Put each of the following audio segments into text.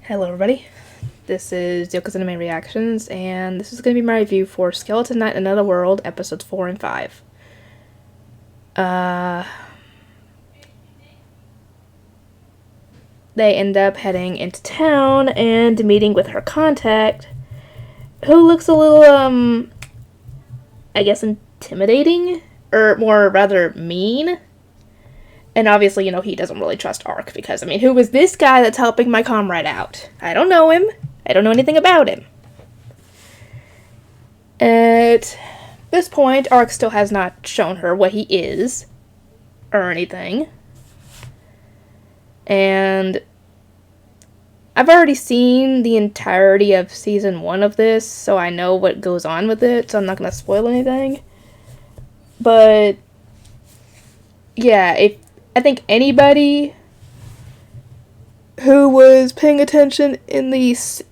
Hello everybody, this is Yoko's Anime Reactions, and this is going to be my review for Skeleton Knight Another World, episodes 4 and 5. They end up heading into town and meeting with her contact, who looks a little, I guess intimidating, or more rather mean. And obviously, he doesn't really trust Ark, because, who is this guy that's helping my comrade out? I don't know him. I don't know anything about him. At this point, Ark still has not shown her what he is, or anything. And I've already seen the entirety of Season 1 of this, so I know what goes on with it, so I'm not going to spoil anything. But, yeah, I think anybody who was paying attention in these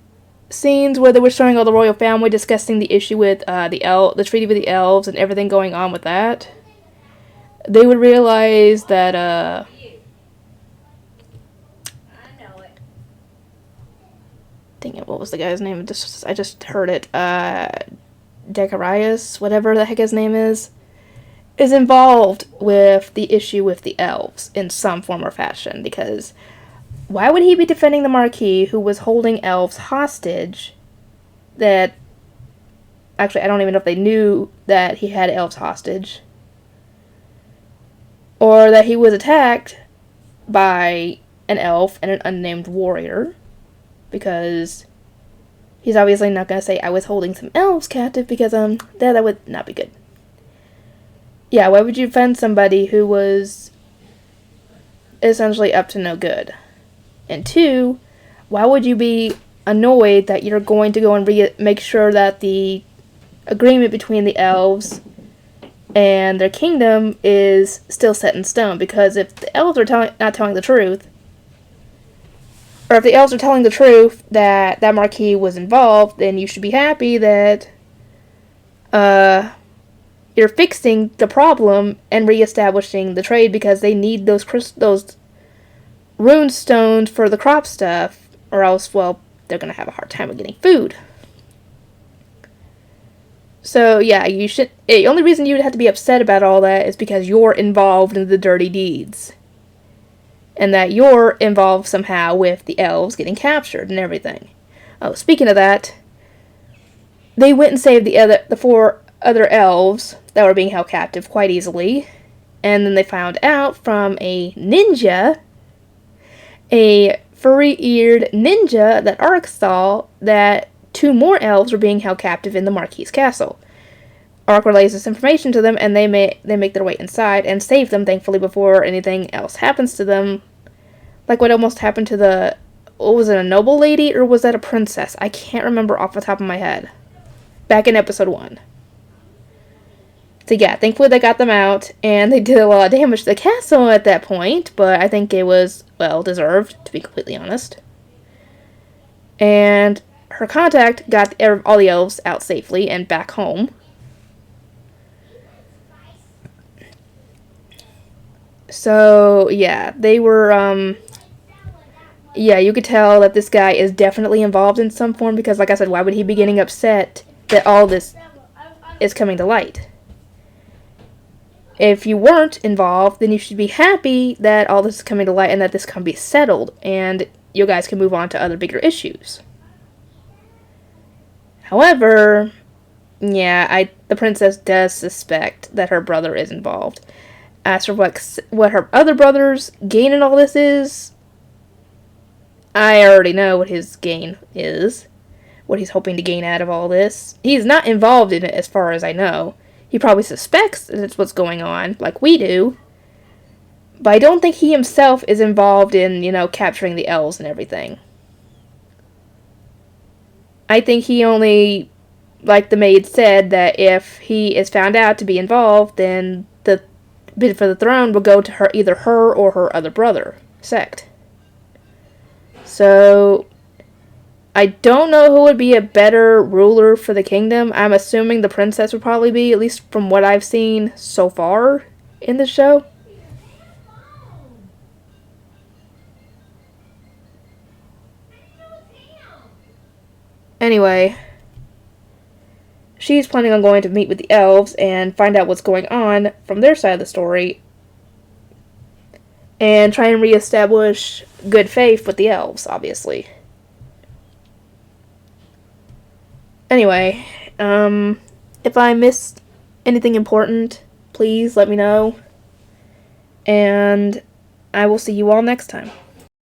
scenes where they were showing all the royal family discussing the issue with the treaty with the elves and everything going on with that, they would realize that dang it, what was the guy's name? I just heard it. Decarius, whatever the heck his name is involved with the issue with the elves in some form or fashion, because why would he be defending the Marquis, who was holding elves hostage? That actually, I don't even know if they knew that he had elves hostage, or that he was attacked by an elf and an unnamed warrior, because he's obviously not going to say, I was holding some elves captive, because that would not be good. Yeah, why would you defend somebody who was essentially up to no good? And two, why would you be annoyed that you're going to go and make sure that the agreement between the elves and their kingdom is still set in stone? Because if the elves are not telling the truth, or if the elves are telling the truth that that Marquis was involved, then you should be happy that you're fixing the problem and reestablishing the trade, because they need those rune stones for the crop stuff, or else, well, they're going to have a hard time with getting food. So, yeah, the only reason you would have to be upset about all that is because you're involved in the dirty deeds. And that you're involved somehow with the elves getting captured and everything. Oh, speaking of that, they went and saved the four other elves that were being held captive quite easily, and then they found out from a ninja, a furry-eared ninja that Ark saw, that two more elves were being held captive in the Marquis' castle. Ark relays this information to them, and they make their way inside and save them, thankfully, before anything else happens to them. Like what almost happened to was it a noble lady, or was that a princess? I can't remember off the top of my head. Back in episode 1. So yeah, thankfully they got them out, and they did a lot of damage to the castle at that point, but I think it was, well, deserved, to be completely honest. And her contact got all the elves out safely and back home. So, yeah, they were, yeah, you could tell that this guy is definitely involved in some form, because, like I said, why would he be getting upset that all this is coming to light? If you weren't involved, then you should be happy that all this is coming to light and that this can be settled, and you guys can move on to other bigger issues. However, yeah, the princess does suspect that her brother is involved. As for what her other brother's gain in all this is, I already know what his gain is. What he's hoping to gain out of all this. He's not involved in it as far as I know. He probably suspects that it's what's going on, like we do. But I don't think he himself is involved in, capturing the elves and everything. I think he only, like the maid said, that if he is found out to be involved, then the bid for the throne will go to either her or her other brother, sect. So, I don't know who would be a better ruler for the kingdom. I'm assuming the princess would probably be, at least from what I've seen so far in the show. Anyway, she's planning on going to meet with the elves and find out what's going on from their side of the story and try and reestablish good faith with the elves, obviously. Anyway, if I missed anything important, please let me know, and I will see you all next time.